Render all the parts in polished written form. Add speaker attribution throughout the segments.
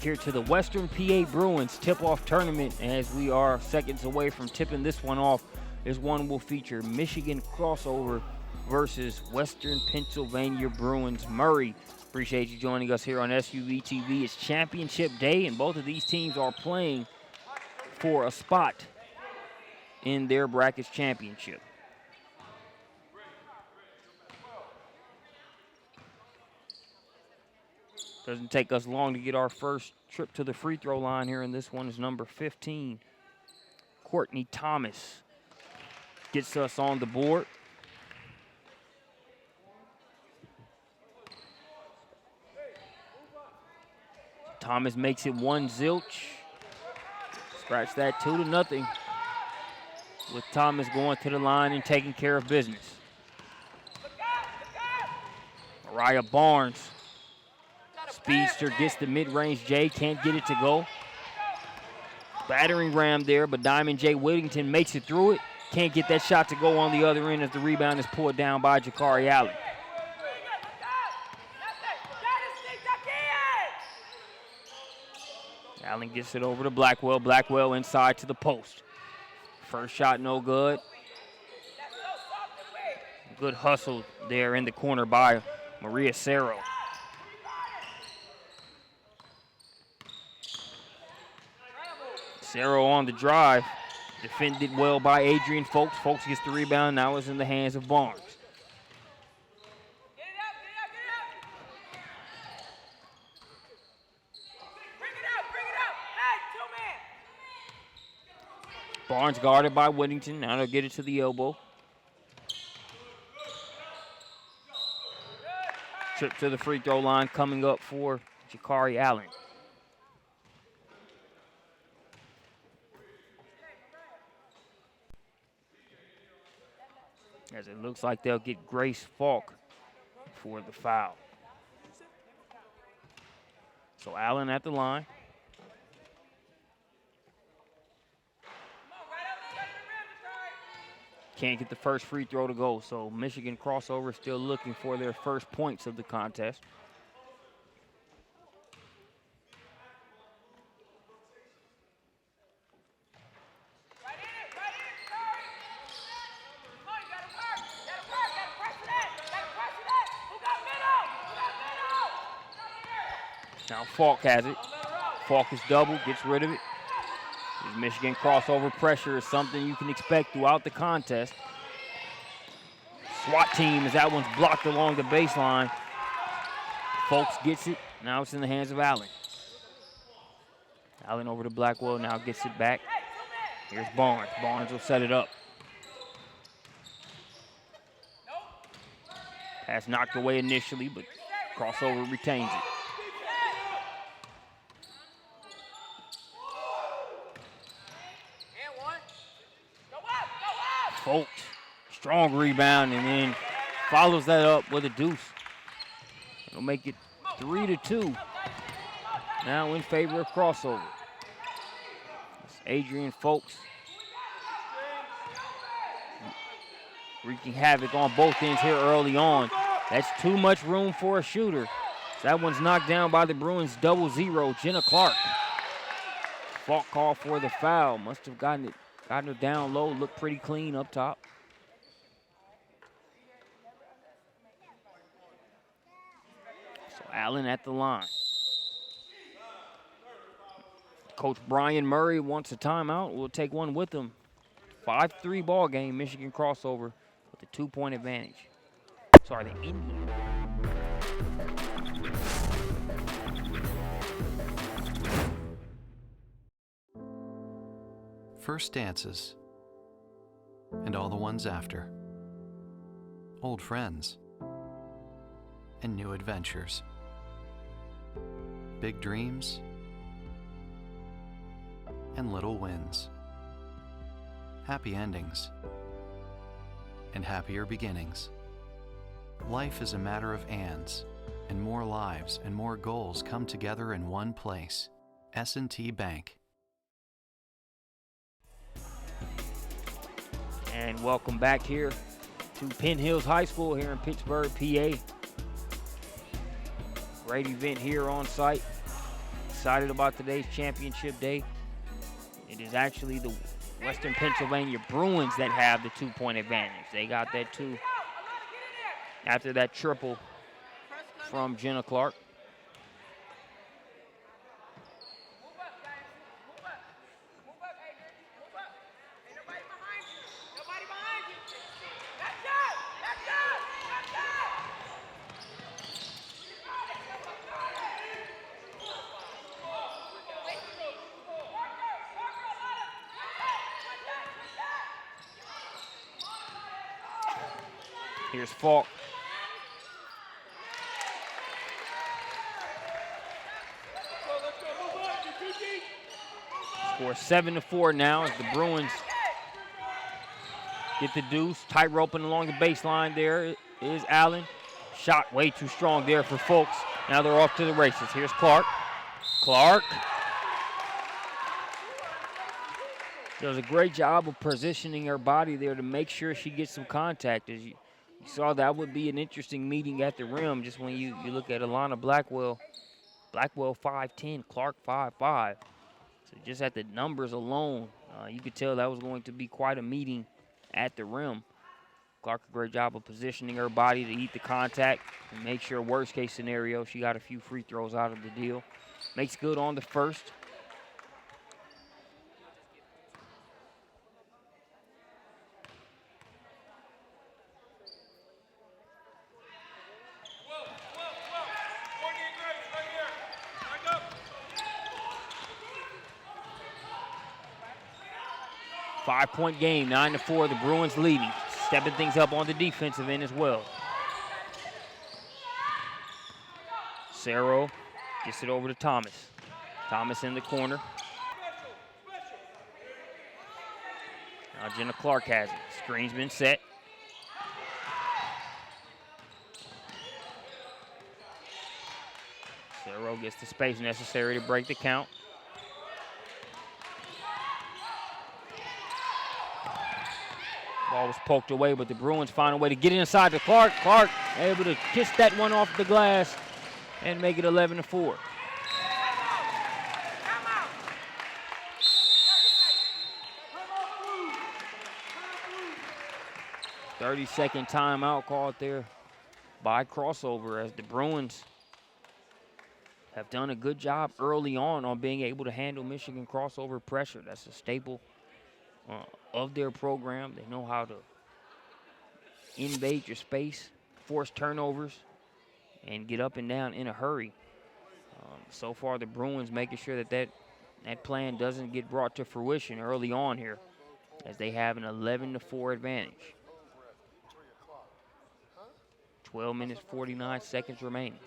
Speaker 1: here to the Western PA Bruins tip-off tournament, as we are seconds away from tipping this one off. This one will feature Michigan crossover versus Western Pennsylvania Bruins. Murray, appreciate you joining us here on SUVtv. It's championship day, and both of these teams are playing for a spot in their brackets championship. Doesn't take us long to get our first trip to the free throw line here, and this one is number 15. Courtney Thomas gets us on the board. Thomas makes it 1 zilch. Scratch that, 2-0. With Thomas going to the line and taking care of business. Mariah Barnes, speedster, gets the mid-range J, can't get it to go. Battering ram there, but Diamond J. Whittington makes it through it. Can't get that shot to go on the other end as the rebound is pulled down by Jakari Allen. Allen gets it over to Blackwell. Blackwell inside to the post. First shot no good. Good hustle there in the corner by Maria Cerro. Cerro on the drive. Defended well by Adrian Folks. Folks gets the rebound. Now it's in the hands of Barnes. Barnes guarded by Whittington. Now they'll get it to the elbow. Trip to the free throw line coming up for Jakari Allen. As it looks like they'll get Grace Falk for the foul. So Allen at the line. Can't get the first free throw to go, so Michigan crossover still looking for their first points of the contest. Now Falk has it. Falk is double, gets rid of it. This Michigan crossover pressure is something you can expect throughout the contest. SWAT team, as that one's blocked along the baseline. Folks gets it. Now it's in the hands of Allen. Allen over to Blackwell, now gets it back. Here's Barnes. Barnes will set it up. Pass knocked away initially, but crossover retains it. Folks, strong rebound, and then follows that up with a deuce. It'll make it 3-2. Now in favor of crossover. It's Adrian Folks wreaking havoc on both ends here early on. That's too much room for a shooter. So that one's knocked down by the Bruins 0-0, Jenna Clark. Falk called for the foul. Must have gotten it down low, looked pretty clean up top. So Allen at the line. Coach Brian Murray wants a timeout. We'll take one with him. 5-3 ball game, Michigan crossover with a 2-point advantage. Sorry, the Indian.
Speaker 2: First dances, and all the ones after. Old friends, and new adventures. Big dreams, and little wins. Happy endings, and happier beginnings. Life is a matter of ands, and more lives and more goals come together in one place. S&T Bank.
Speaker 1: And welcome back here to Penn Hills High School here in Pittsburgh, PA. Great event here on site. excited about today's championship day. It is actually the Western Pennsylvania Bruins that have the 2-point advantage. They got that 2 after that triple from Jenna Clark. Here's Falk. Score 7-4 now as the Bruins get the deuce. Tight roping along the baseline there is Allen. Shot way too strong there for Folks. Now they're off to the races. Here's Clark. Clark does a great job of positioning her body there to make sure she gets some contact. As you saw, that would be an interesting meeting at the rim just when you look at Alana Blackwell. Blackwell 5'10", Clark 5'5". So just at the numbers alone, you could tell that was going to be quite a meeting at the rim. Clark, a great job of positioning her body to eat the contact and make sure, worst case scenario, she got a few free throws out of the deal. Makes good on the first. Five-point game, 9-4, the Bruins leading. Stepping things up on the defensive end as well. Cerro gets it over to Thomas. Thomas in the corner. Now Jenna Clark has it. Screen's been set. Cerro gets the space necessary to break the count. Ball was poked away, but the Bruins find a way to get inside to Clark. Clark able to kiss that one off the glass and make it 11-4. Thirty-second timeout called there by Crossover, as the Bruins have done a good job early on being able to handle Michigan crossover pressure. That's a staple of their program. They know how to invade your space, force turnovers, and get up and down in a hurry. So far, the Bruins making sure that plan doesn't get brought to fruition early on here, as they have an 11-4 advantage. 12 minutes, 49 seconds remaining.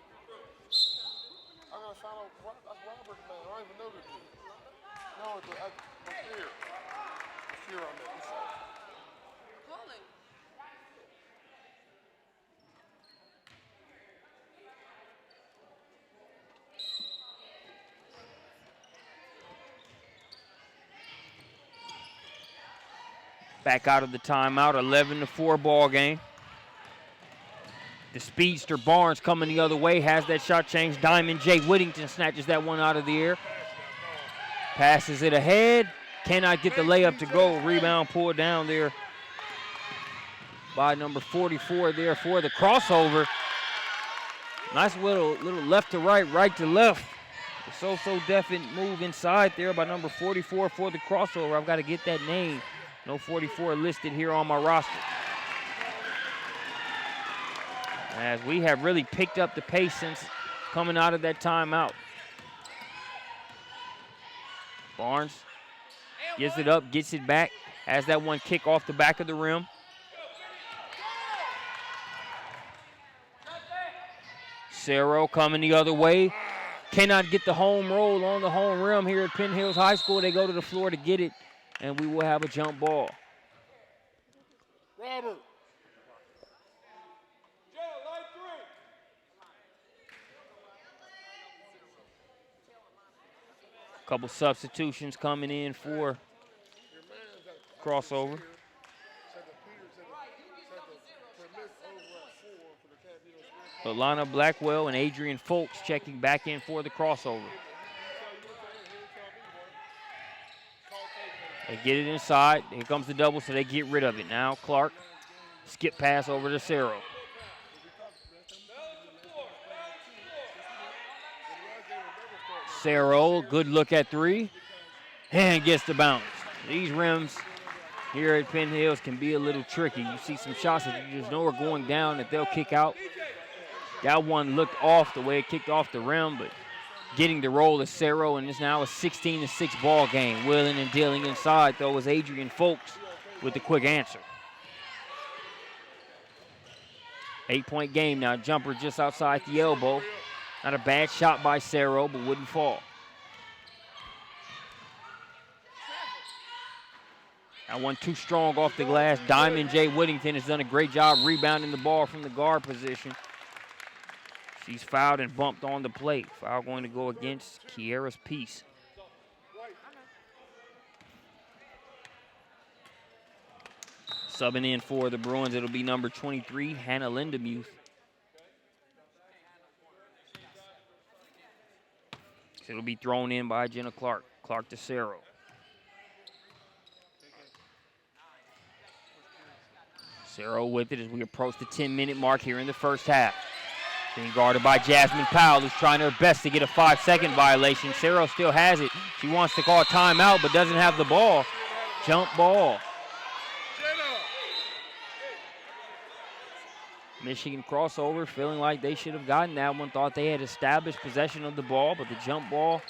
Speaker 1: Back out of the timeout, 11-4 ball game. The speedster Barnes coming the other way, has that shot change. Diamond J. Whittington snatches that one out of the air. Passes it ahead. Cannot get the layup to go. Rebound pulled down there by number 44 there for the Crossover. Nice little left to right, right to left. So definite move inside there by number 44 for the Crossover. I've got to get that name. No 44 listed here on my roster. As we have really picked up the pace since coming out of that timeout. Barnes gives it up, gets it back, has that one kick off the back of the rim. Cerro coming the other way. Cannot get the home roll on the home rim here at Penn Hills High School. They go to the floor to get it, and we will have a jump ball.
Speaker 3: Robert.
Speaker 1: Couple substitutions coming in for Crossover. Alana Blackwell and Adrian Folks checking back in for the Crossover. They get it inside. Here comes the double, so they get rid of it. Now Clark, skip pass over to Cerro. Cerro, good look at three, and gets the bounce. These rims here at Penn Hills can be a little tricky. You see some shots that you just know are going down that they'll kick out. That one looked off the way it kicked off the rim, but getting the roll is Cerro, and it's now a 16-6 ball game. Wheeling and dealing inside, though, was Adrian Folks with the quick answer. 8-point game now. Jumper just outside the elbow. Not a bad shot by Cerro, but wouldn't fall. That one too strong off the glass. Diamond J. Whittington has done a great job rebounding the ball from the guard position. She's fouled and bumped on the plate. Foul going to go against Kiera's Peace. Subbing in for the Bruins, it'll be number 23, Hannah Lindemuth. It'll be thrown in by Jenna Clark. Clark to Cerro. Cerro with it as we approach the 10-minute mark here in the first half. Being guarded by Jasmine Powell, who's trying her best to get a 5-second violation. Cerro still has it. She wants to call a timeout, but doesn't have the ball. Jump ball. Michigan crossover, feeling like they should have gotten that one. Thought they had established possession of the ball, but the jump ball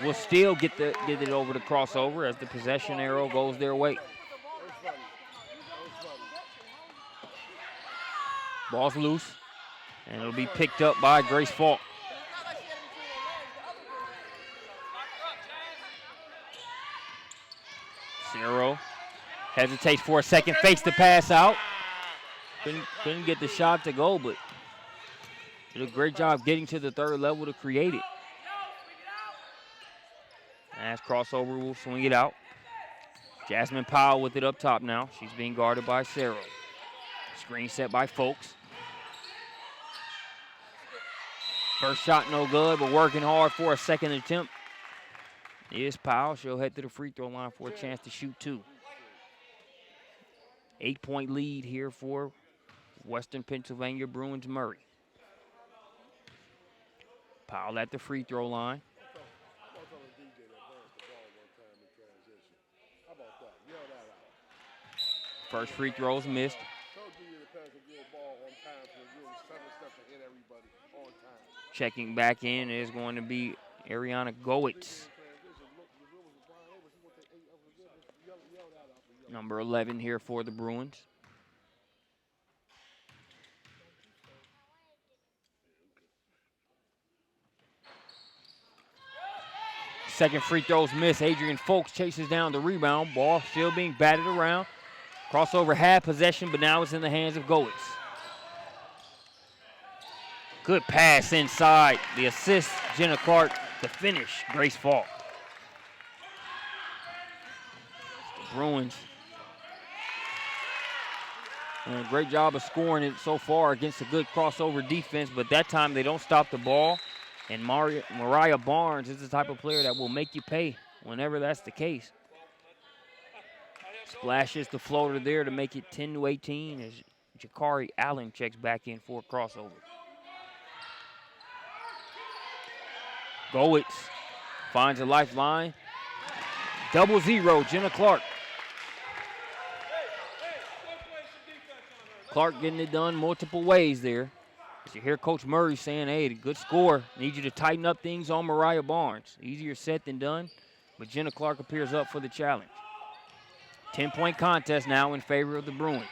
Speaker 1: will still get it over the crossover as the possession arrow goes their way. Ball's loose, and it'll be picked up by Grace Falk. Cerro hesitates for a second, fakes the pass out. Couldn't get the shot to go, but did a great job getting to the third level to create it. As crossover will swing it out. Jasmine Powell with it up top now. She's being guarded by Cerro. Screen set by Folks. First shot no good, but working hard for a second attempt is Powell. She'll head to the free throw line for a chance to shoot two. 8-point lead here for Western Pennsylvania Bruins Murray. Powell at the free throw line. First free throw's missed. Checking back in is going to be Ariana Goetz. Number 11 here for the Bruins. Second free throw's missed. Adrian Folks chases down the rebound. Ball still being batted around. Crossover had possession, but now it's in the hands of Goetz. Good pass inside. The assist, Jenna Clark. The finish, Grace Falk. The Bruins. And a great job of scoring it so far against a good crossover defense, but that time they don't stop the ball. And Mariah Barnes is the type of player that will make you pay whenever that's the case. Splashes the floater there to make it 10-18 as Jakari Allen checks back in for a crossover. Goetz finds a lifeline. 0-0, Jenna Clark. Clark getting it done multiple ways there. As you hear Coach Murray saying, hey, good score. Need you to tighten up things on Mariah Barnes. Easier said than done, but Jenna Clark appears up for the challenge. 10-point contest now in favor of the Bruins.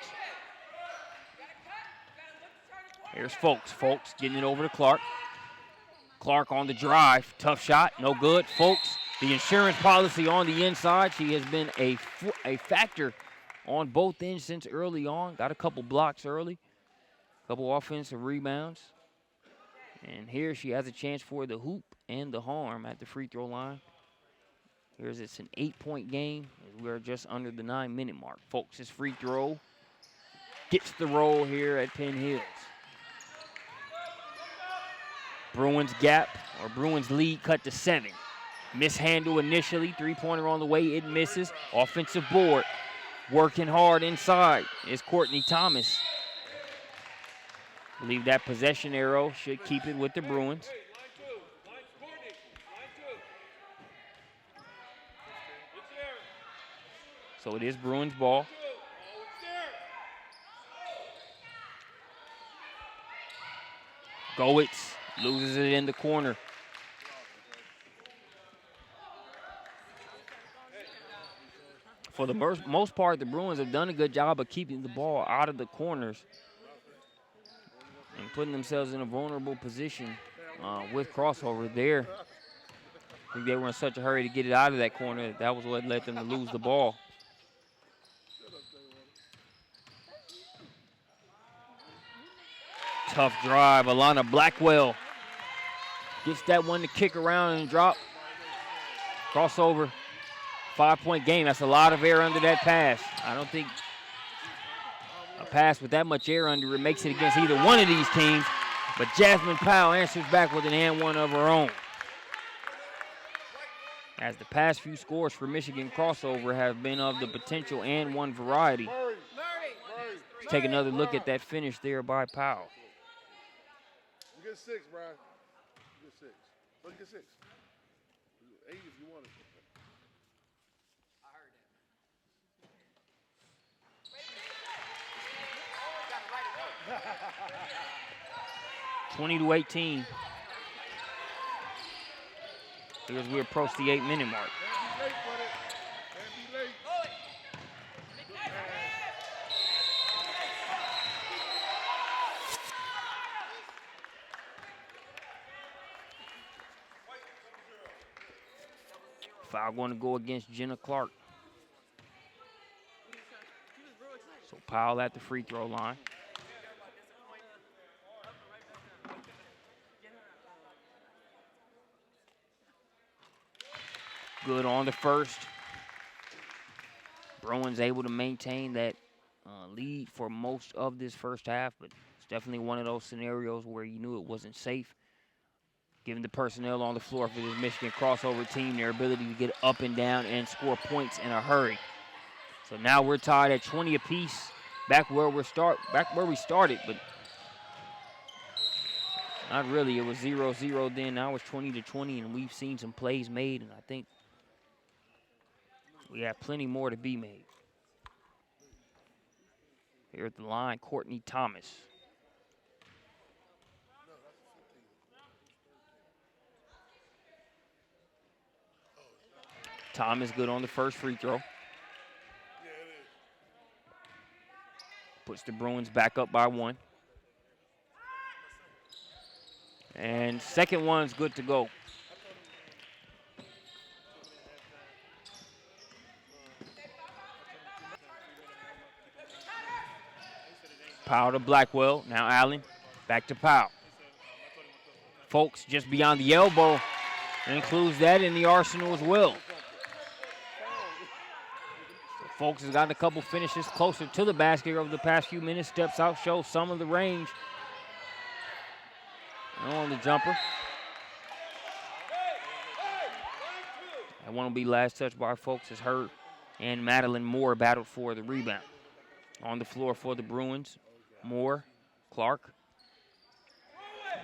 Speaker 1: Here's Folks. Folks getting it over to Clark. Clark on the drive. Tough shot. No good. Folks, the insurance policy on the inside. She has been a factor on both ends since early on. Got a couple blocks early. Couple offensive rebounds. And here she has a chance for the hoop and the harm at the free throw line. Here's it's an 8-point game. We're just under the 9-minute mark. Folks' free throw gets the roll here at Penn Hills. Bruins gap, or Bruins lead cut to 7. Mishandle initially. Three-pointer on the way. It misses. Offensive board. Working hard inside is Courtney Thomas. I believe that possession arrow should keep it with the Bruins. So it is Bruins ball. Goetz loses it in the corner. For the most part, the Bruins have done a good job of keeping the ball out of the corners and putting themselves in a vulnerable position with crossover there. I think they were in such a hurry to get it out of that corner that was what led them to lose the ball. Tough drive. Alana Blackwell gets that one to kick around and drop. Crossover. 5-point game. That's a lot of air under that pass. I don't think a pass with that much air under it makes it against either one of these teams. But Jasmine Powell answers back with an and one of her own. As the past few scores for Michigan crossover have been of the potential and one variety. Let's take another look at that finish there by Powell.
Speaker 3: You get 6, Brian. You get 6. Let's get 6. 8 if you want it.
Speaker 1: I heard it. 20-18. As we approach the 8-minute mark. Foul going to go against Jenna Clark. So Powell at the free throw line. Good on the first. Bruins able to maintain that lead for most of this first half, but it's definitely one of those scenarios where you knew it wasn't safe. Given the personnel on the floor for this Michigan crossover team, their ability to get up and down and score points in a hurry. So now we're tied at 20 apiece, back where we started, but not really. It was 0-0 then. Now it's 20-20, and we've seen some plays made, and I think we have plenty more to be made. Here at the line, Courtney Thomas. Thomas good on the first free throw. Puts the Bruins back up by 1. And second one's good to go. Powell to Blackwell. Now Allen. Back to Powell. Folks just beyond the elbow. Includes that in the arsenal as well. So Folks has gotten a couple finishes closer to the basket over the past few minutes. Steps out, shows some of the range. On the jumper. That one will be last touch by Folks as Hurt and Madeline Moore battled for the rebound. On the floor for the Bruins, Moore, Clark,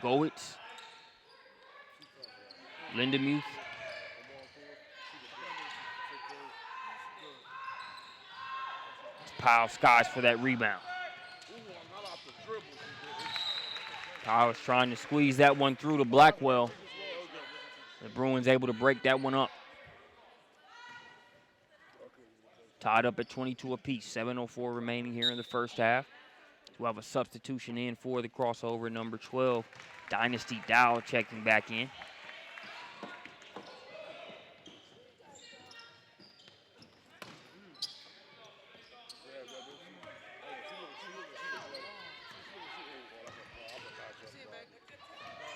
Speaker 1: Goetz, Lindemuth, Powell skies for that rebound. Powell is trying to squeeze that one through to Blackwell. The Bruins able to break that one up. Tied up at 22 apiece. 7:04 remaining here in the first half. We'll have a substitution in for the crossover, number 12. Dynasty Dow checking back in.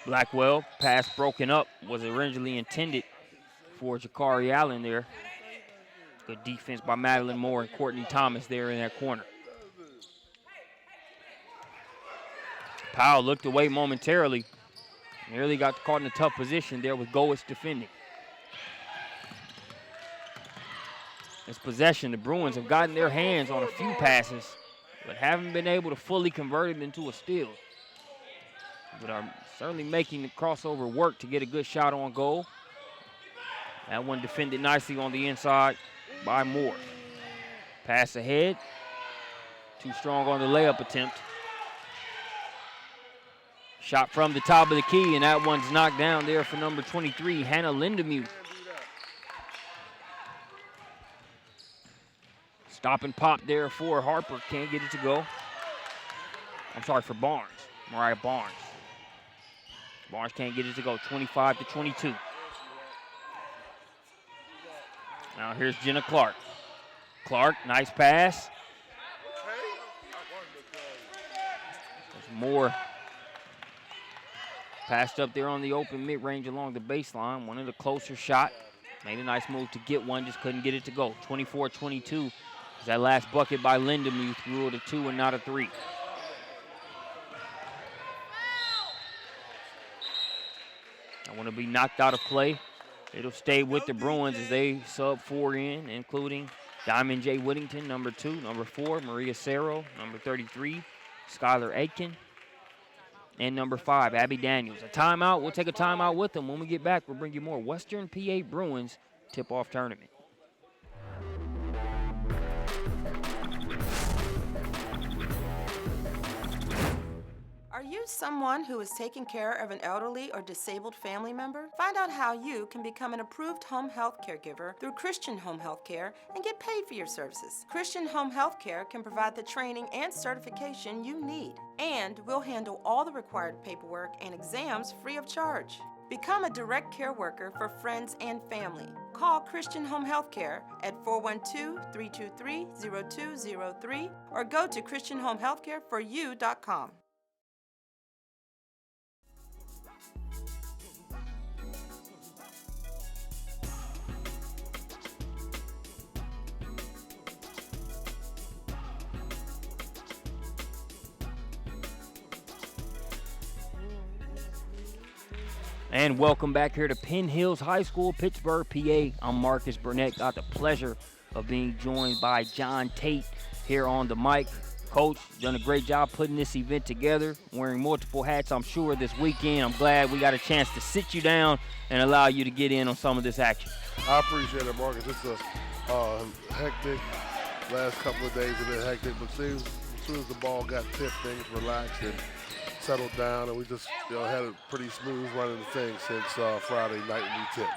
Speaker 1: Blackwell, pass broken up, was originally intended for Jakari Allen there. Good defense by Madeline Moore and Courtney Thomas there in that corner. Powell looked away momentarily. Nearly got caught in a tough position there with Goetz defending. this possession. The Bruins have gotten their hands on a few passes, but haven't been able to fully convert it into a steal. But are certainly making the crossover work to get a good shot on goal. That one defended nicely on the inside by Moore. Pass ahead. Too strong on the layup attempt. Shot from the top of the key, and that one's knocked down there for number 23, Hannah Lindemuth. Stop and pop there for Harper. Can't get it to go. I'm sorry, for Barnes. Mariah Barnes. Barnes can't get it to go. 25-22. Now here's Jenna Clark. Clark, nice pass. There's Moore. Passed up there on the open mid-range along the baseline. One of the closer shot. Made a nice move to get one, just couldn't get it to go. 24-22. That last bucket by Lindemuth ruled a 2 and not a 3. I want to be knocked out of play. It'll stay with the Bruins as they sub 4 in, including Diamond J. Whittington, number 2, number 4, Maria Cerro, number 33, Skylar Aitken, and number 5, Abby Daniels. A timeout. We'll take a timeout with them. When we get back, we'll bring you more Western PA Bruins tip-off tournament.
Speaker 4: Are you someone who is taking care of an elderly or disabled family member? Find out how you can become an approved home health caregiver through Christian Home Health Care and get paid for your services. Christian Home Health Care can provide the training and certification you need, and we'll handle all the required paperwork and exams free of charge. Become a direct care worker for friends and family. Call Christian Home Health Care at 412-323-0203 or go to ChristianHomeHealthCareForYou.com.
Speaker 1: And welcome back here to Penn Hills High School, Pittsburgh, PA. I'm Marcus Burnett. Got the pleasure of being joined by John Tate here on the mic. Coach, done a great job putting this event together, wearing multiple hats, I'm sure, this weekend. I'm glad we got a chance to sit you down and allow you to get in on some of this action.
Speaker 3: I appreciate it, Marcus. It's a hectic, last couple of days have been hectic, but as soon as the ball got tipped, things relaxed and settled down, and we just had a pretty smooth running thing since Friday night when we tipped.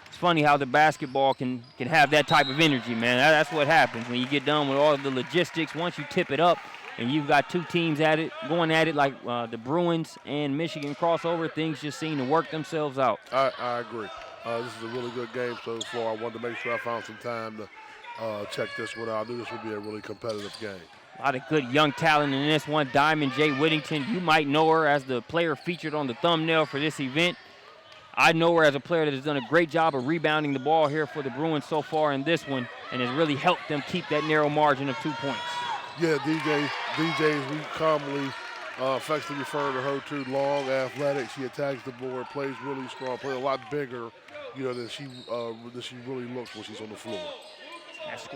Speaker 1: It's funny how the basketball can have that type of energy, man. That's what happens when you get done with all of the logistics. Once you tip it up and you've got two teams going at it like the Bruins and Michigan crossover, things just seem to work themselves out.
Speaker 3: I agree. This is a really good game so far. I wanted to make sure I found some time to check this one out. I knew this would be a really competitive game.
Speaker 1: A lot of good young talent in this one. Diamond J. Whittington, you might know her as the player featured on the thumbnail for this event. I know her as a player that has done a great job of rebounding the ball here for the Bruins so far in this one and has really helped them keep that narrow margin of 2 points.
Speaker 3: Yeah, DJ, as we commonly affectionately refer to her to, long, athletic. She attacks the board, plays really strong, plays a lot bigger, than she really looks when she's on the floor.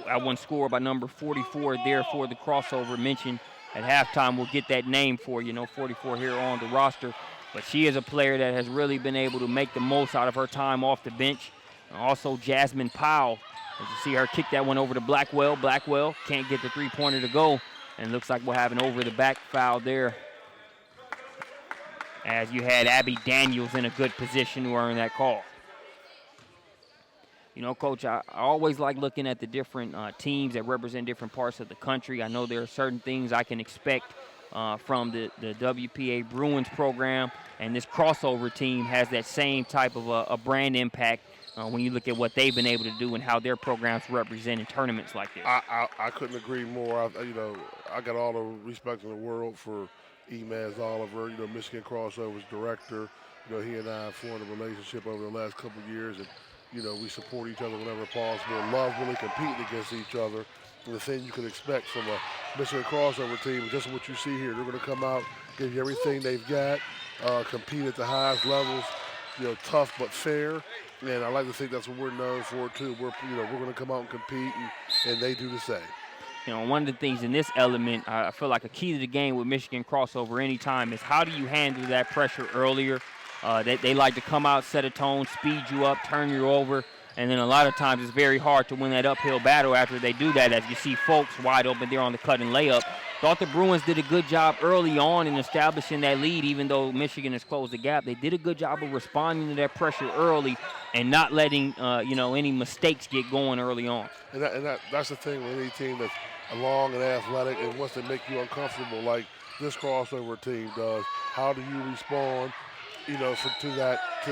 Speaker 1: That one scored by number 44 there for the crossover mentioned at halftime. We'll get that name for 44 here on the roster. But she is a player that has really been able to make the most out of her time off the bench. And also Jasmine Powell, as you see her kick that one over to Blackwell. Blackwell can't get the three-pointer to go. And it looks like we'll have an over-the-back foul there, as you had Abby Daniels in a good position to earn that call. Coach, I always like looking at the different teams that represent different parts of the country. I know there are certain things I can expect from the WPA Bruins program, and this crossover team has that same type of a brand impact when you look at what they've been able to do and how their programs represent in tournaments like this.
Speaker 3: I couldn't agree more. I got all the respect in the world for Emaz Oliver, Michigan Crossover's director. He and I have formed a relationship over the last couple of years, and we support each other whenever possible. Love really competing against each other. And the thing you can expect from a Michigan crossover team is just what you see here. They're going to come out, give you everything they've got, compete at the highest levels, tough but fair. And I like to think that's what we're known for too. We're going to come out and compete, and they do the same.
Speaker 1: One of the things in this element, I feel like a key to the game with Michigan crossover anytime is how do you handle that pressure earlier? They like to come out, set a tone, speed you up, turn you over, and then a lot of times it's very hard to win that uphill battle after they do that, as you see folks wide open there on the cut and layup. Thought the Bruins did a good job early on in establishing that lead, even though Michigan has closed the gap. They did a good job of responding to that pressure early and not letting any mistakes get going early on.
Speaker 3: And that's the thing with any team that's long and athletic, and once they make you uncomfortable like this crossover team does, how do you respond, to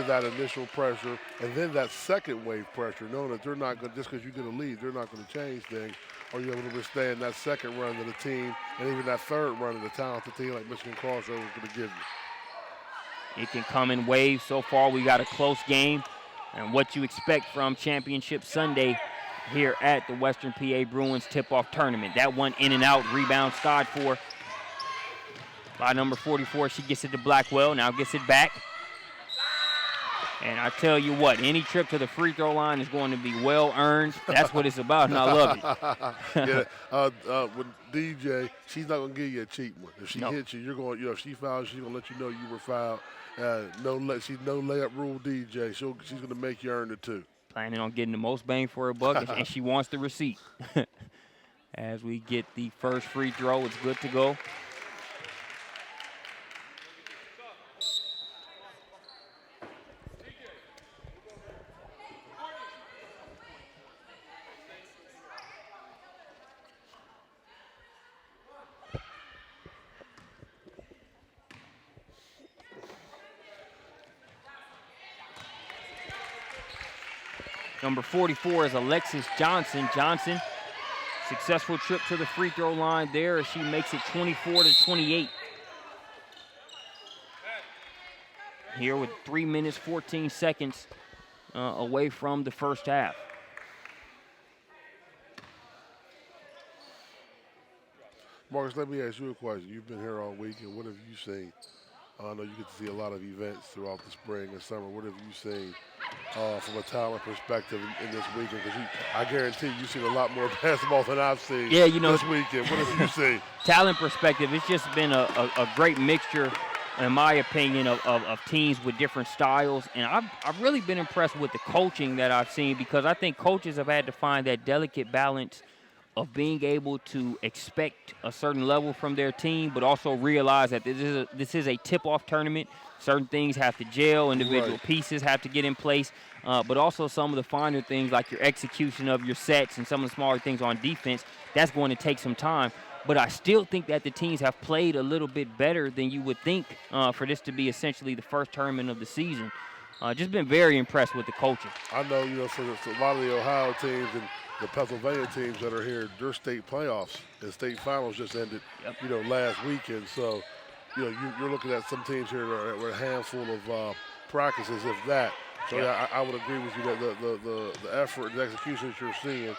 Speaker 3: that initial pressure, and then that second wave pressure, knowing that they're not going, just because you get a lead, they're not going to change things. Are you able to withstand that second run of the team, and even that third run of the talented team like Michigan crossover is going to give you?
Speaker 1: It can come in waves. So far, we got a close game, and what you expect from Championship Sunday here at the Western PA Bruins tip-off tournament. That one in and out, rebound skied for by number 44. She gets it to Blackwell, now gets it back. And I tell you what, any trip to the free throw line is going to be well earned. That's what it's about, and I love
Speaker 3: it. With DJ, she's not going to give you a cheap one. If she hits you, you're going. If she fouls, she's going to let you know you were fouled. She's no layup rule DJ. She's going to make you earn it too.
Speaker 1: Planning on getting the most bang for her buck, and she wants the receipt. As we get the first free throw, it's good to go. Number 44 is Alexis Johnson. Johnson, successful trip to the free throw line there as she makes it 24-28. Here with 3 minutes, 14 seconds away from the first half.
Speaker 3: Marcus, let me ask you a question. You've been here all week, and what have you seen? I know you get to see a lot of events throughout the spring and summer. What have you seen from a talent perspective in this weekend? Because I guarantee you've seen a lot more basketball than I've seen this weekend. What have you seen?
Speaker 1: Talent perspective, it's just been a great mixture, in my opinion, of teams with different styles. And I've really been impressed with the coaching that I've seen, because I think coaches have had to find that delicate balance of being able to expect a certain level from their team, but also realize that this is a tip-off tournament. Certain things have to gel, individual pieces have to get in place, but also some of the finer things like your execution of your sets and some of the smaller things on defense, that's going to take some time. But I still think that the teams have played a little bit better than you would think for this to be essentially the first tournament of the season. Just been very impressed with the coaching.
Speaker 3: I know, for a lot of the Ohio teams and the Pennsylvania teams that are here, their state playoffs and state finals just ended, last weekend. So, you're looking at some teams here that were a handful of practices, if that. So, I would agree with you that the effort and the execution that you're seeing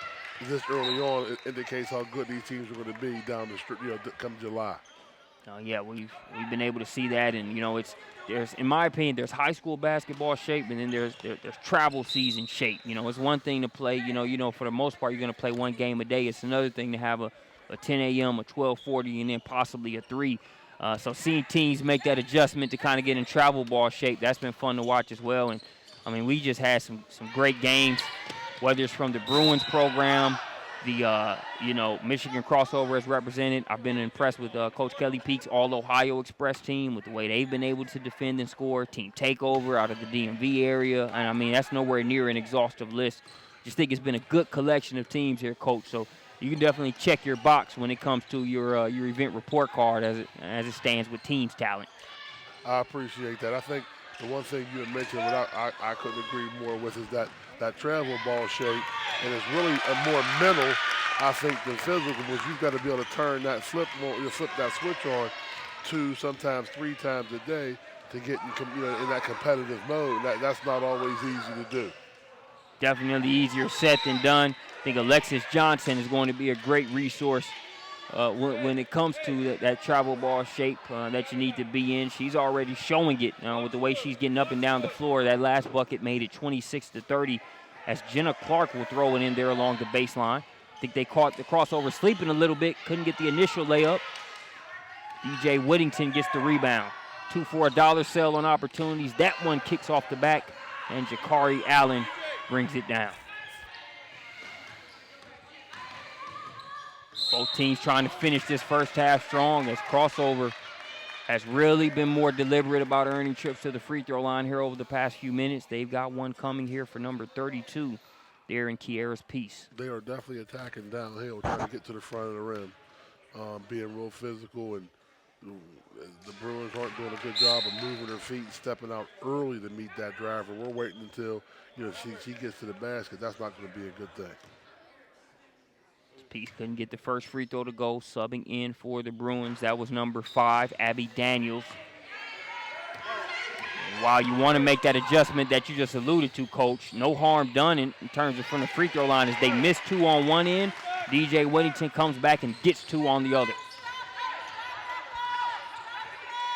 Speaker 3: this early on, it indicates how good these teams are going to be down the street, come July.
Speaker 1: We've been able to see that, and there's, in my opinion, there's high school basketball shape, and then there's travel season shape. It's one thing to play, for the most part, you're going to play one game a day. It's another thing to have a 10 a.m., a 12:40, and then possibly a 3. So seeing teams make that adjustment to kind of get in travel ball shape, that's been fun to watch as well. And we just had some great games, whether it's from the Bruins program, the Michigan crossover is represented. I've been impressed with Coach Kelly Peak's All-Ohio Express team, with the way they've been able to defend and score. Team takeover out of the DMV area, and that's nowhere near an exhaustive list. Just think it's been a good collection of teams here, Coach. So you can definitely check your box when it comes to your event report card as it stands with teams talent.
Speaker 3: I appreciate that. I think the one thing you had mentioned that I couldn't agree more with is that travel ball shape, and it's really a more mental, I think, than physical, because you've got to be able to turn that flip that switch on 2, sometimes 3 times a day to get in that competitive mode. That's not always easy to do.
Speaker 1: Definitely easier said than done. I think Alexis Johnson is going to be a great resource when it comes to that travel ball shape that you need to be in. She's already showing it with the way she's getting up and down the floor. That last bucket made it 26-30 as Jenna Clark will throw it in there along the baseline. I think they caught the crossover sleeping a little bit, couldn't get the initial layup. DJ Whittington gets the rebound. 2 for a dollar sale on opportunities. That one kicks off the back, and Jakari Allen brings it down. Both teams trying to finish this first half strong as crossover has really been more deliberate about earning trips to the free throw line here over the past few minutes. They've got one coming here for number 32 there in Kiera's piece.
Speaker 3: They are definitely attacking downhill, trying to get to the front of the rim, being real physical, and the Bruins aren't doing a good job of moving their feet and stepping out early to meet that driver. We're waiting until she gets to the basket. That's not going to be a good thing.
Speaker 1: Peace couldn't get the first free throw to go, subbing in for the Bruins. That was number 5, Abby Daniels. And while you want to make that adjustment that you just alluded to, Coach, no harm done in terms of from the free throw line as they missed 2 on one end. DJ Whittington comes back and gets 2 on the other.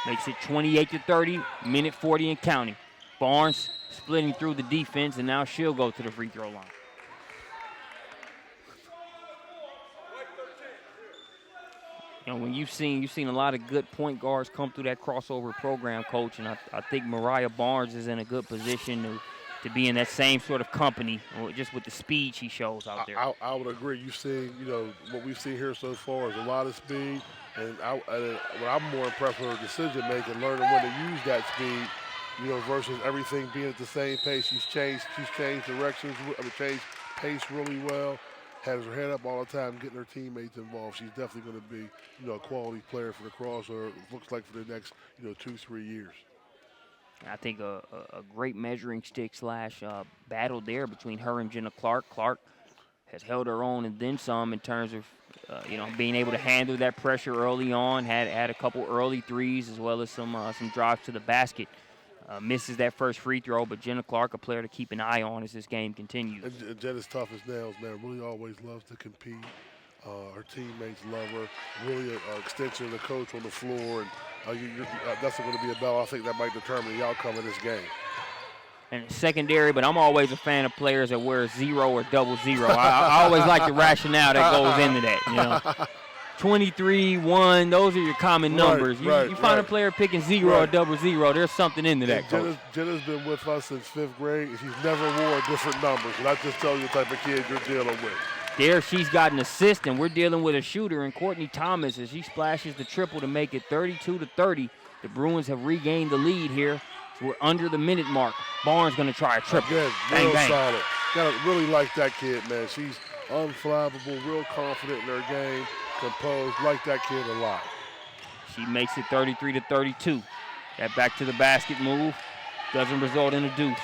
Speaker 1: Makes it 28-30, minute 40 and counting. Barnes splitting through the defense, and now she'll go to the free throw line. When you've seen a lot of good point guards come through that crossover program, Coach, and I think Mariah Barnes is in a good position to be in that same sort of company, just with the speed she shows out there.
Speaker 3: I would agree. You've seen, what we've seen here so far is a lot of speed, and what I'm more impressed with her decision making, learning when to use that speed, versus everything being at the same pace. She's changed directions, changed pace really well. Has her head up all the time, getting her teammates involved. She's definitely going to be, a quality player for the crossover. It looks like for the next, 2-3 years.
Speaker 1: I think a great measuring stick / battle there between her and Jenna Clark. Clark has held her own and then some in terms of, being able to handle that pressure early on. Had a couple early threes as well as some drives to the basket. Misses that first free throw, but Jenna Clark, a player to keep an eye on as this game continues.
Speaker 3: And Jenna's tough as nails, man. Really always loves to compete. Her teammates love her. Really an extension of the coach on the floor. And that's going to be a battle. I think that might determine the outcome of this game.
Speaker 1: And it's secondary, but I'm always a fan of players that wear 0 or 00. I always like the rationale that goes into that, 23, 1, those are your common numbers. You find a player picking 0 or 00, there's something into that, Coach.
Speaker 3: Jenna's been with us since 5th grade, and she's never wore different numbers. And I just tell you the type of kid you're dealing with.
Speaker 1: There she's got an assist, and we're dealing with a shooter in Courtney Thomas as she splashes the triple to make it 32-30. The Bruins have regained the lead here. So we're under the minute mark. Barnes going to try a triple.
Speaker 3: Again,
Speaker 1: bang,
Speaker 3: real
Speaker 1: bang.
Speaker 3: solid. Gotta really like that kid, man. She's unflappable, real confident in her game. Composed, like that kid a lot.
Speaker 1: She makes it 33-32. That back to the basket move doesn't result in a deuce.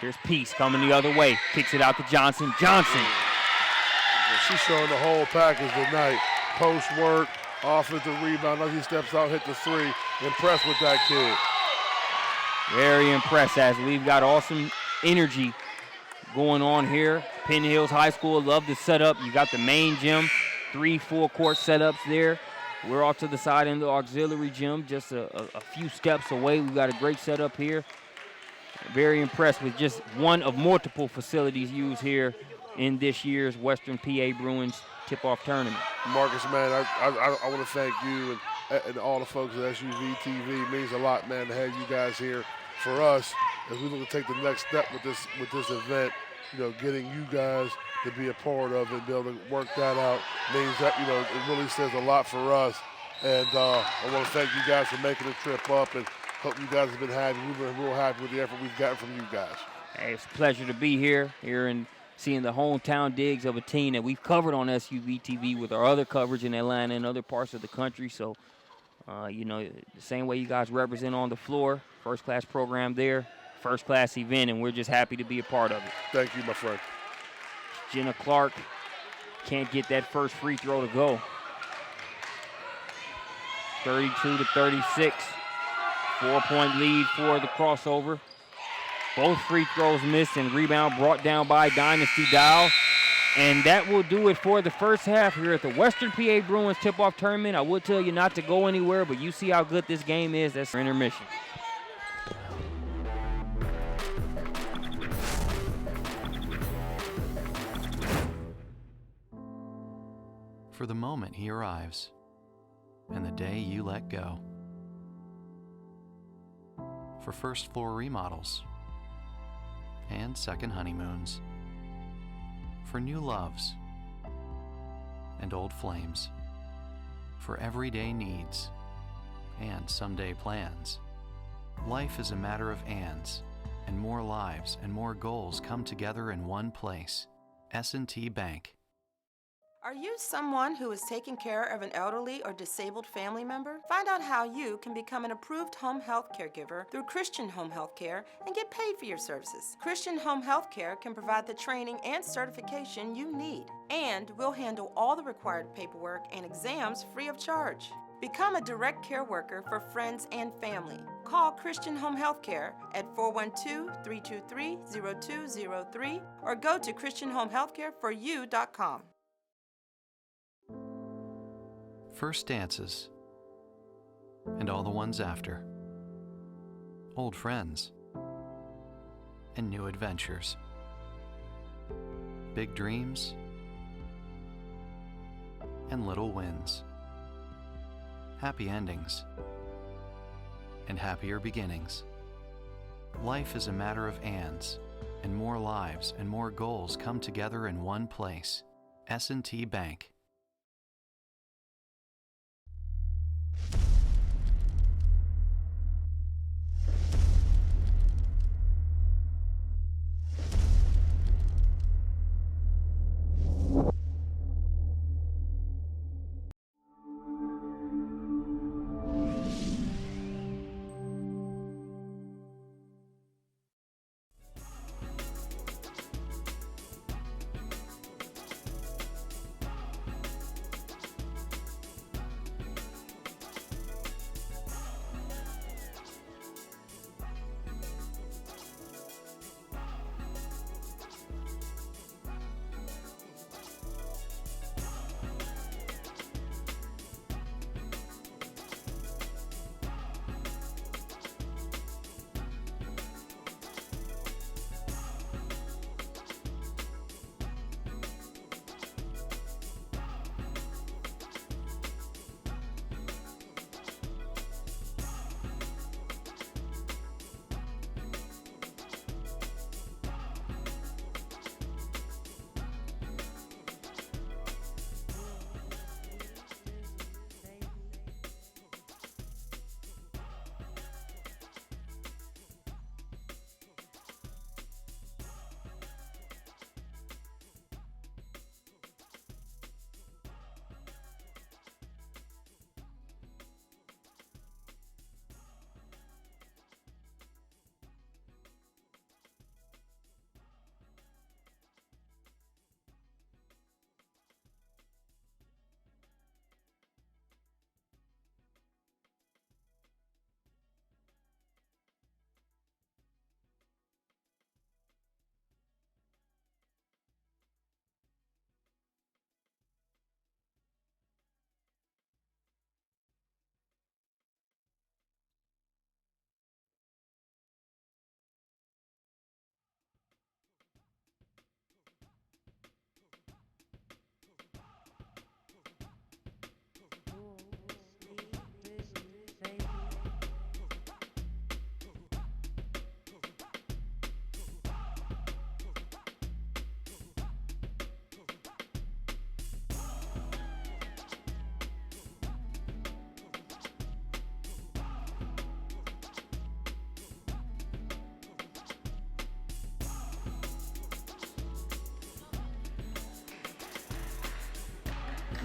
Speaker 1: Here's Peace coming the other way. Kicks it out to Johnson. Johnson.
Speaker 3: And she's showing the whole package tonight. Post work, offensive rebound. As he steps out, hit the 3. Impressed with that kid.
Speaker 1: Very impressed as we've got awesome energy going on here. Penn Hills High School, love the setup. You got the main gym, 3 full-court setups there. We're off to the side in the auxiliary gym, just a few steps away. We've got a great setup here. Very impressed with just one of multiple facilities used here in this year's Western PA Bruins tip-off tournament.
Speaker 3: Marcus, man, I want to thank you and all the folks at SUVtv. It means a lot, man, to have you guys here for us as we look to take the next step with this event. Getting you guys to be a part of it and be able to work that out means that, it really says a lot for us. And I want to thank you guys for making the trip up and hope you guys have been happy. We've been real happy with the effort we've gotten from you guys.
Speaker 1: Hey, it's a pleasure to be here and seeing the hometown digs of a team that we've covered on SUVtv with our other coverage in Atlanta and other parts of the country. So, the same way you guys represent on the floor, first-class program there, first-class event, and we're just happy to be a part of it.
Speaker 3: Thank you, my friend.
Speaker 1: Jenna Clark can't get that first free throw to go. 32-36. 4-point lead for the crossover. Both free throws missed and rebound brought down by Dynasty Dow. And that will do it for the first half here at the Western PA Bruins tip-off tournament. I would tell you not to go anywhere, but you see how good this game is. That's intermission.
Speaker 2: For the moment he arrives, and the day you let go. For first floor remodels, and second honeymoons. For new loves, and old flames. For everyday needs, and someday plans. Life is a matter of ands, and more lives and more goals come together in one place. S&T Bank.
Speaker 4: Are you someone who is taking care of an elderly or disabled family member? Find out how you can become an approved home health caregiver through Christian Home Health Care and get paid for your services. Christian Home Health Care can provide the training and certification you need, and we'll handle all the required paperwork and exams free of charge. Become a direct care worker for friends and family. Call Christian Home Health Care at 412-323-0203 or go to christianhomehealthcareforyou.com.
Speaker 2: First dances, and all the ones after. Old friends, and new adventures. Big dreams, and little wins. Happy endings, and happier beginnings. Life is a matter of ands, and more lives and more goals come together in one place. S&T Bank.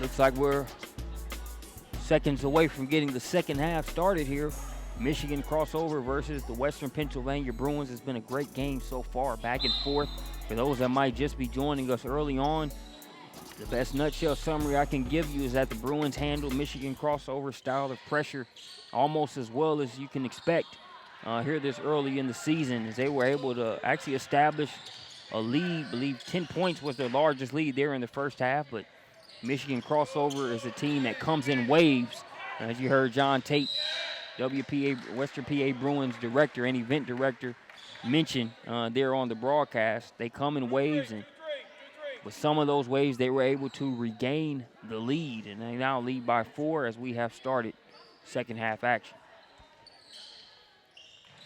Speaker 1: Looks like we're seconds away from getting the second half started here. Michigan crossover versus the Western Pennsylvania Bruins. Has been a great game so far, back and forth. For those that might just be joining us early on, the best nutshell summary I can give you is that the Bruins handled Michigan crossover style of pressure almost as well as you can expect here this early in the season, as they were able to actually establish a lead. I believe 10 points was their largest lead there in the first half, but Michigan Crossover is a team that comes in waves. As you heard John Tate, WPA, Western PA Bruins director and event director, mention there on the broadcast, they come in waves, and with some of those waves, they were able to regain the lead, and they now lead by 4 as we have started second half action.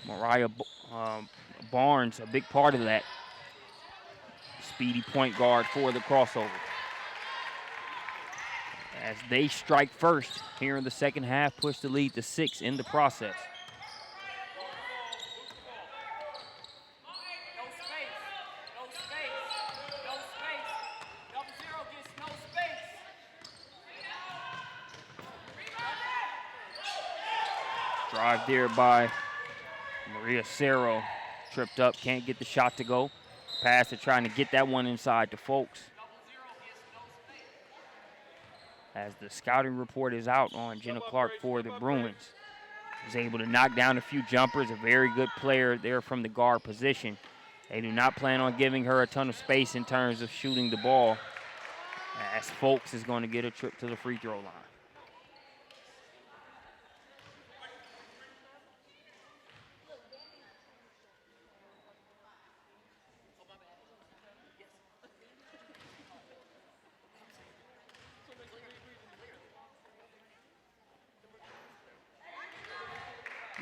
Speaker 1: Mariah Barnes, a big part of that. Speedy point guard for the Crossover. As they strike first here in the second half, push the lead to 6 in the process. Drive there by Maria Cerro. Tripped up, can't get the shot to go. Pass to trying to get that one inside to Folks. As the scouting report is out on Jenna Clark for the Bruins. Was able to knock down a few jumpers, a very good player there from the guard position. They do not plan on giving her a ton of space in terms of shooting the ball, as Folks is going to get a trip to the free throw line.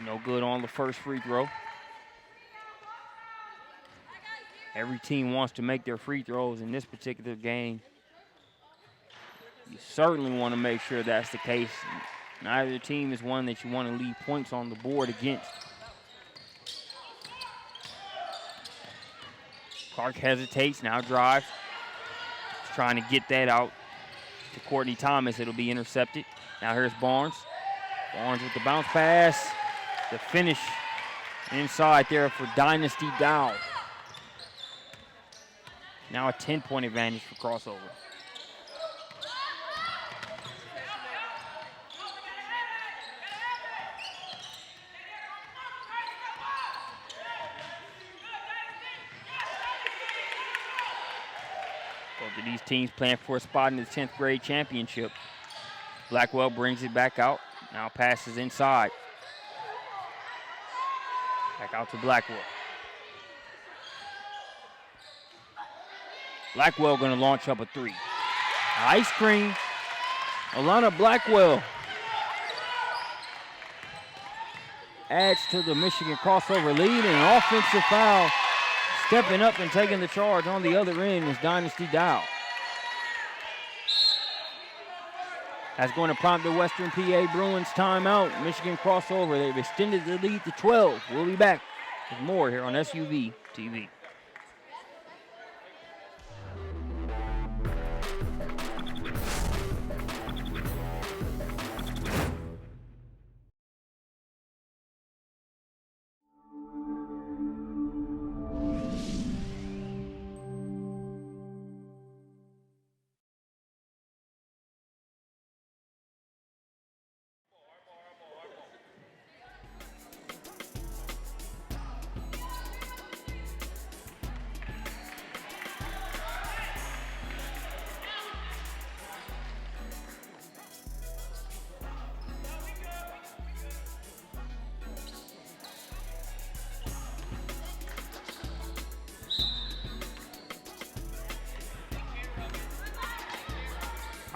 Speaker 1: No good on the first free throw. Every team wants to make their free throws in this particular game. You certainly want to make sure that's the case. Neither team is one that you want to leave points on the board against. Clark hesitates, now drives. He's trying to get that out to Courtney Thomas. It'll be intercepted. Now here's Barnes. Barnes with the bounce pass. The finish inside there for Dynasty Dow. Now a 10-point advantage for Crossover. Both of these teams playing for a spot in the 10th grade championship. Blackwell brings it back out. Now passes inside. Back out to Blackwell. Blackwell going to launch up a 3. Ice cream. Alana Blackwell adds to the Michigan Crossover lead, and an offensive foul. Stepping up and taking the charge on the other end is Dynasty Dow. That's going to prompt the Western PA Bruins timeout. Michigan Crossover, they've extended the lead to 12. We'll be back with more here on SUVtv.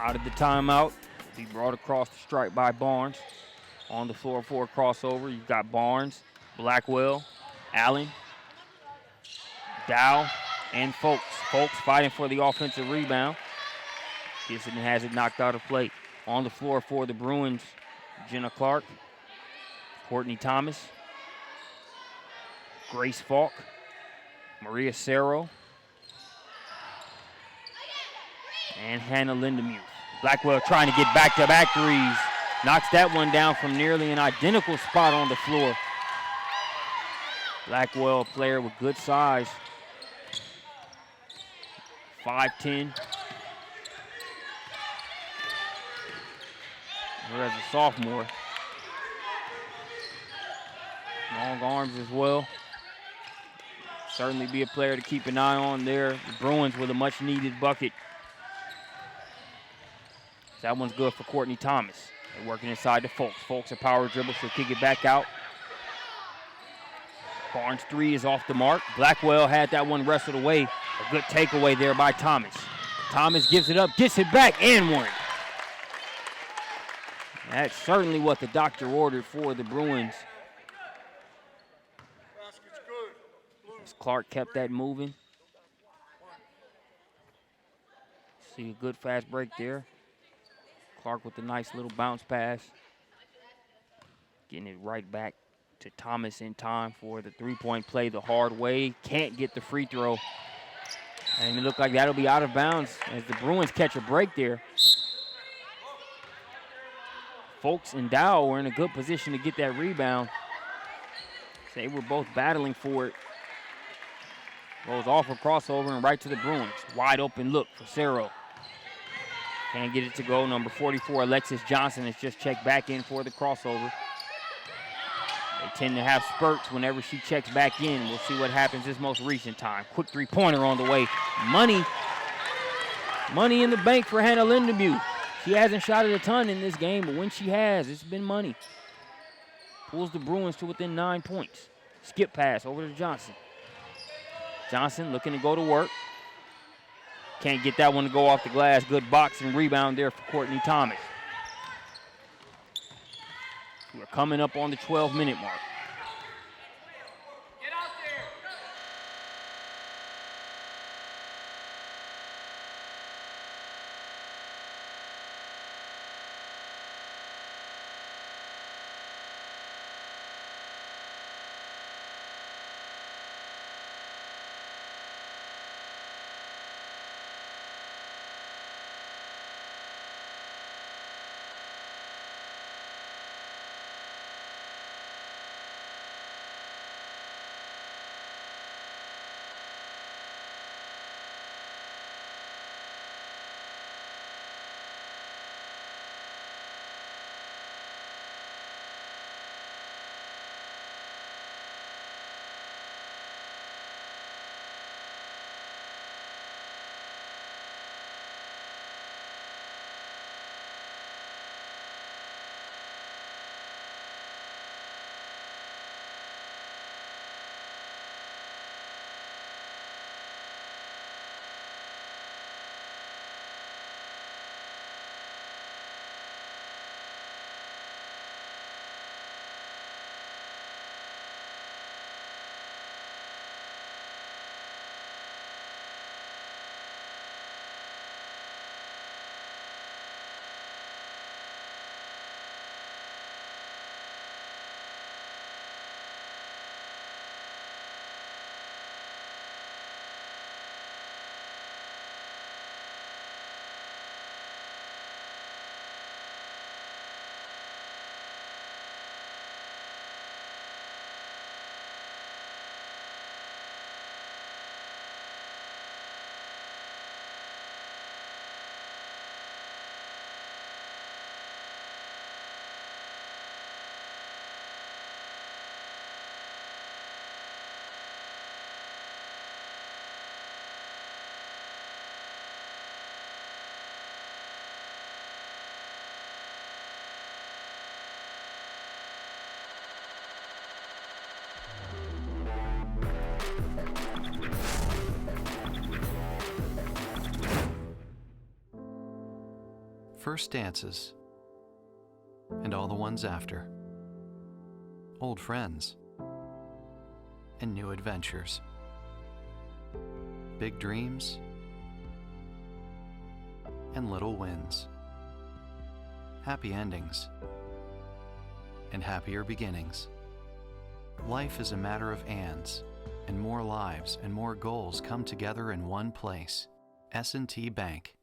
Speaker 1: Out of the timeout, he brought across the strike by Barnes. On the floor for a Crossover, you've got Barnes, Blackwell, Allen, Dow, and Folks. Folks fighting for the offensive rebound. Gibson has it knocked out of play. On the floor for the Bruins, Jenna Clark, Courtney Thomas, Grace Falk, Maria Cerro, and Hannah Lindemuth. Blackwell trying to get back-to-back threes. Knocks that one down from nearly an identical spot on the floor. Blackwell, a player with good size. 5'10". Here as a sophomore. Long arms as well. certainly be a player to keep an eye on there. The Bruins with a much-needed bucket. That one's good for Courtney Thomas. They're working inside to Folks. Folks a power dribble, she'll kick it back out. Barnes' three is off the mark. Blackwell had that one wrestled away. A good takeaway there by Thomas. Thomas gives it up, gets it back, and one. That's certainly what the doctor ordered for the Bruins. As Clark kept that moving. See a good fast break there. Clark with a nice little bounce pass. Getting it right back to Thomas in time for the three-point play the hard way. Can't get the free throw. And it looked like that'll be out of bounds as the Bruins catch a break there. Folks and Dow were in a good position to get that rebound. They were both battling for it. Goes off a crossover and right to the Bruins. Wide open look for Cerro. Can't get it to go. Number 44, Alexis Johnson, has just checked back in for the crossover. They tend to have spurts whenever she checks back in. We'll see what happens this most recent time. Quick three-pointer on the way. Money in the bank for Hannah Lindebu. She hasn't shot it a ton in this game, but when she has, it's been money. Pulls the Bruins to within 9 points. Skip pass over to Johnson. Johnson looking to go to work. Can't get that one to go off the glass. Good box and rebound there for Courtney Thomas. We're coming up on the 12-minute mark.
Speaker 5: Get out there.
Speaker 2: First dances, and all the ones after. Old friends, and new adventures. Big dreams, and little wins. Happy endings, and happier beginnings. Life is a matter of ands, and more lives and more goals come together in one place. S&T Bank.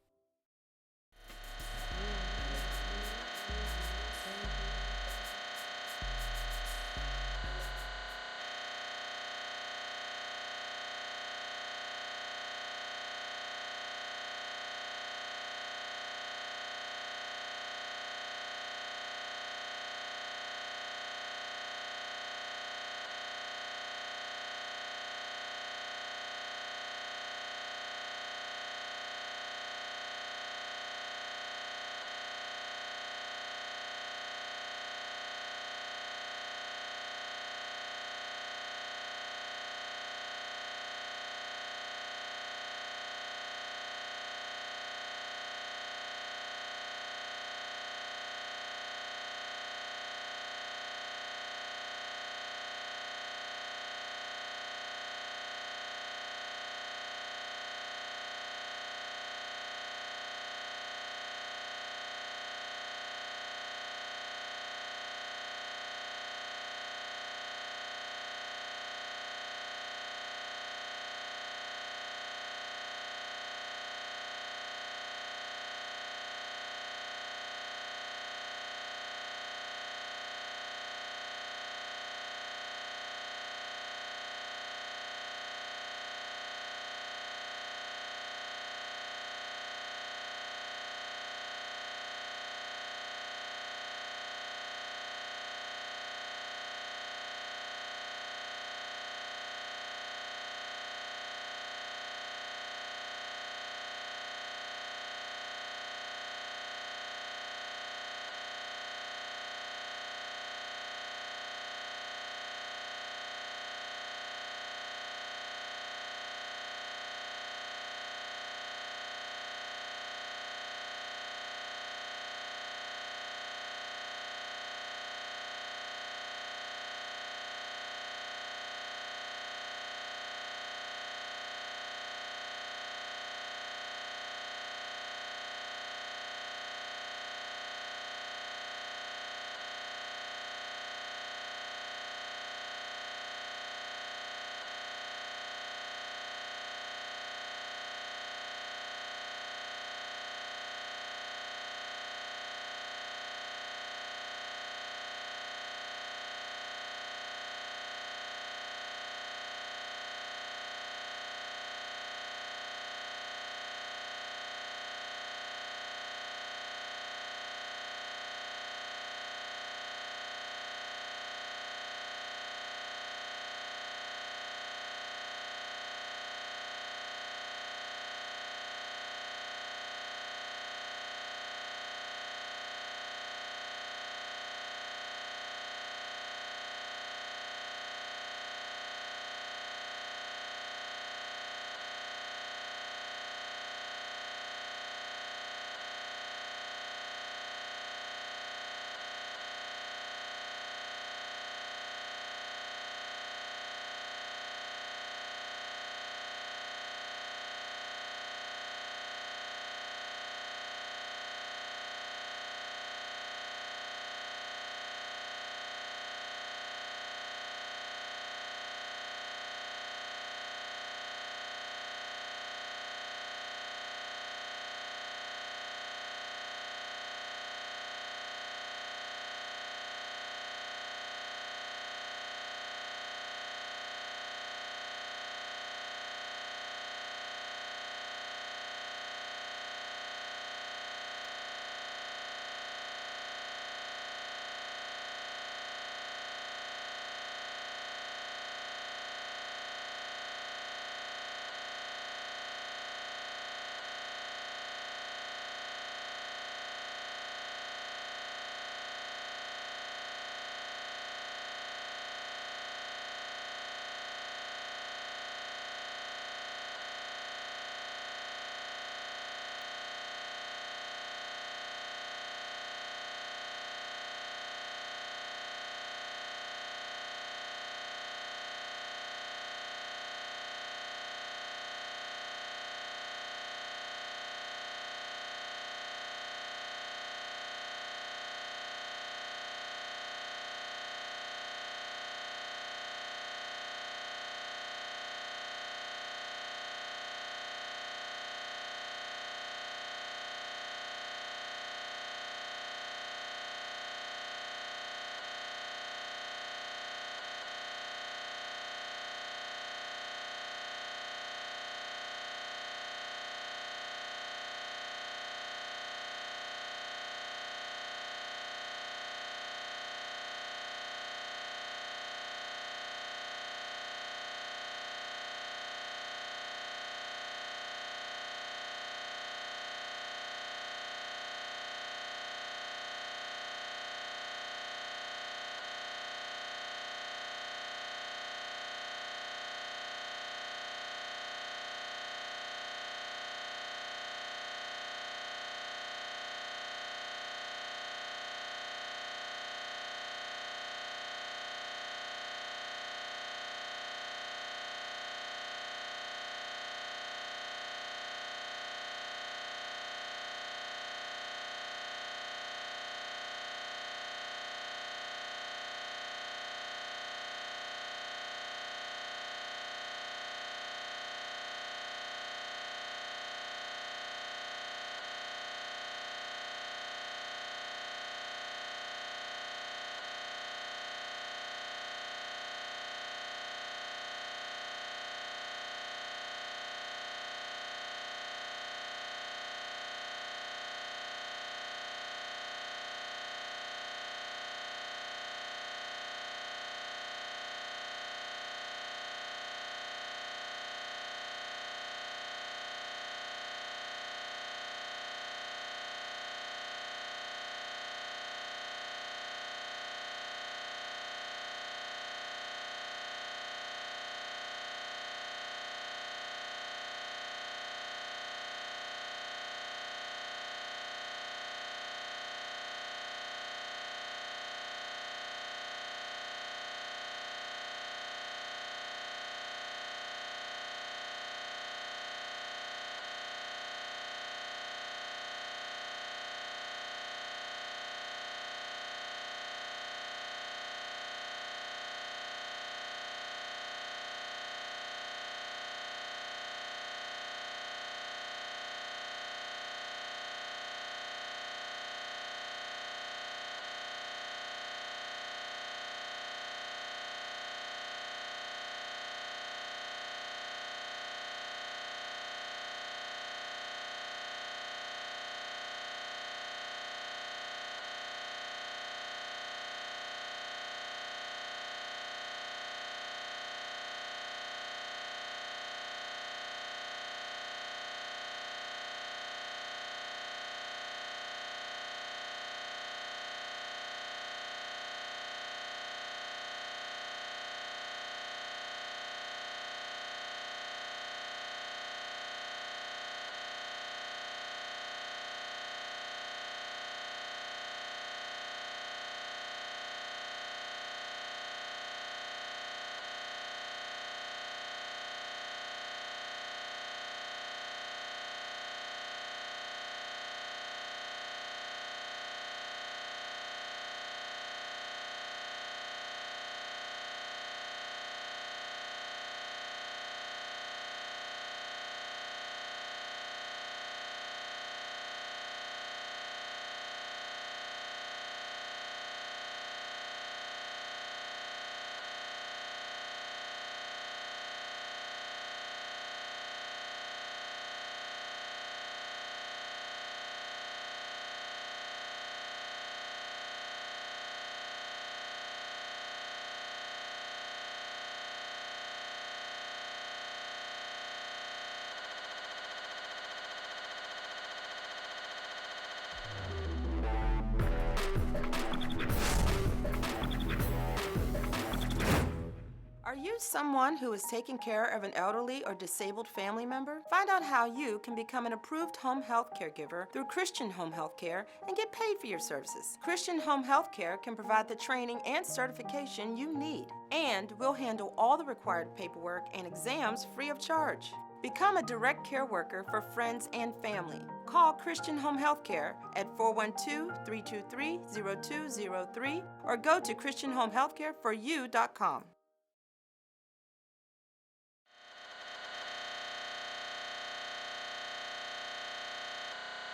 Speaker 4: you someone who is taking care of an elderly or disabled family member? Find out how you can become an approved home health caregiver through Christian Home Health Care and get paid for your services. Christian Home Health Care can provide the training and certification you need, and we'll handle all the required paperwork and exams free of charge. Become a direct care worker for friends and family. Call Christian Home Health Care at 412-323-0203 or go to christianhomehealthcareforyou.com.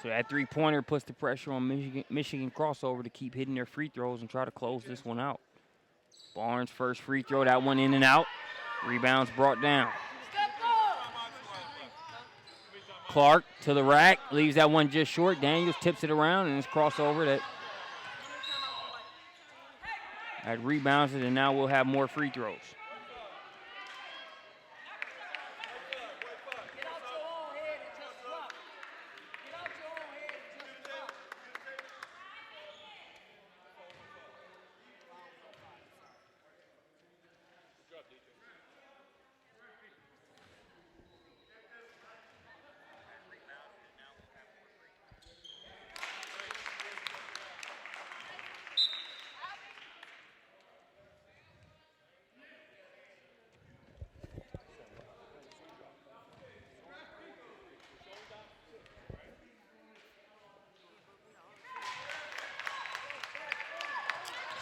Speaker 1: So that three-pointer puts the pressure on Michigan crossover to keep hitting their free throws and try to close this one out. Barnes' first free throw, that one in and out. Rebounds brought down. Clark to the rack, leaves that one just short. Daniels tips it around, and it's crossover that rebounds it, and now we'll have more free throws.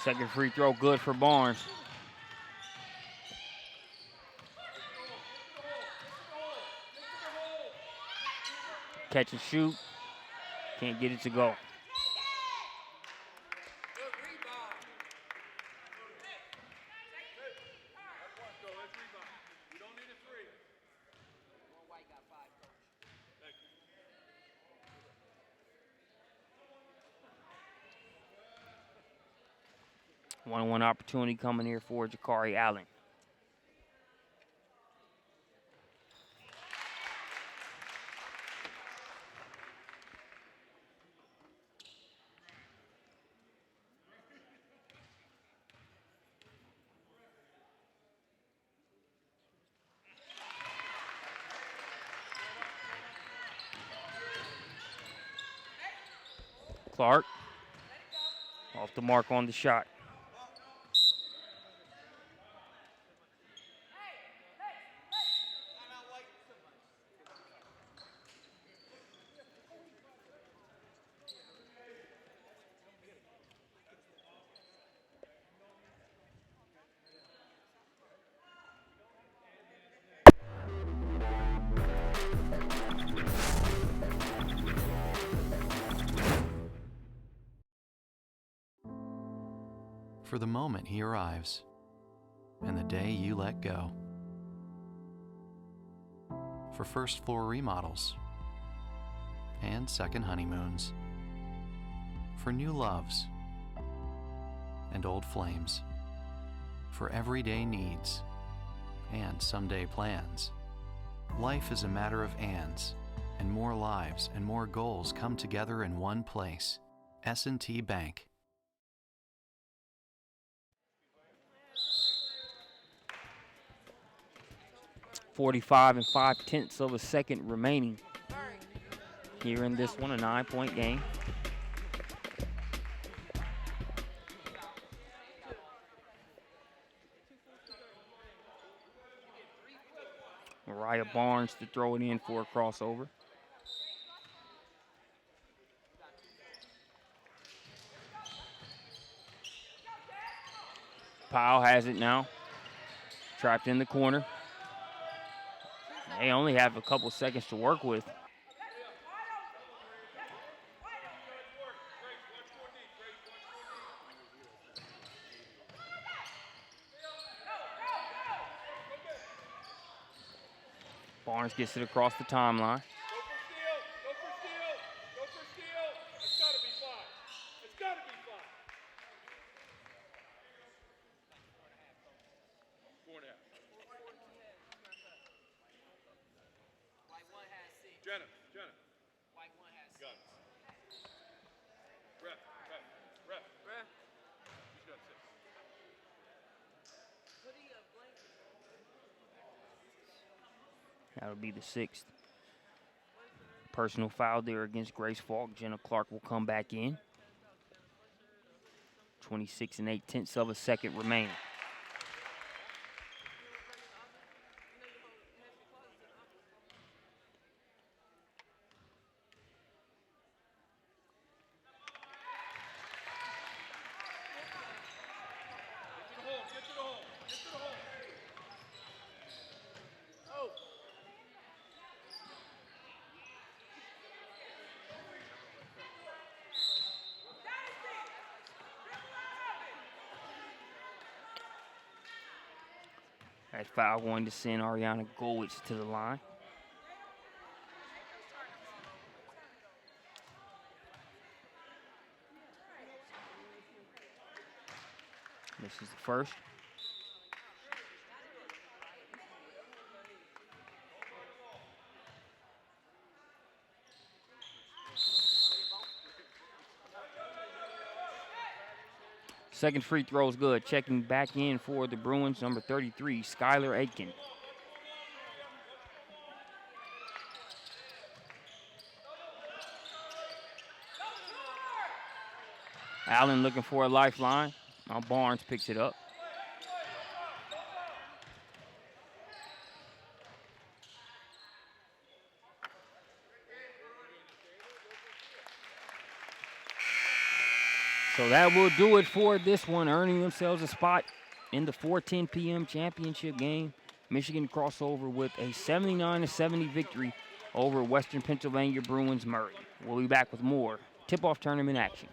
Speaker 1: Second free throw good for Barnes. Catch and shoot. Can't get it to go. One-on-one opportunity coming here for Jakari Allen. Clark off the mark on the shot.
Speaker 2: For the moment he arrives, and the day you let go. For first floor remodels, and second honeymoons. For new loves, and old flames. For everyday needs, and someday plans. Life is a matter of ands, and more lives and more goals come together in one place. S&T Bank.
Speaker 1: .45 and 5/10 of a second remaining here in this one, a 9-point game. Mariah Barnes to throw it in for a crossover. Powell has it now. Trapped in the corner. They only have a couple seconds to work with. Barnes gets it across the timeline. That'll be the 6th. Personal foul there against Grace Falk. Jenna Clark will come back in. 26 and 8/10 of a second remaining. That foul going to send Ariana Gowitz to the line. This is the first. Second free throw is good. Checking back in for the Bruins, number 33, Skylar Aitken. Allen looking for a lifeline. Now Barnes picks it up. So that will do it for this one, earning themselves a spot in the 4:10 p.m. championship game. Michigan crossover with a 79-70 victory over Western Pennsylvania Bruins Murray. We'll be back with more tip-off tournament action.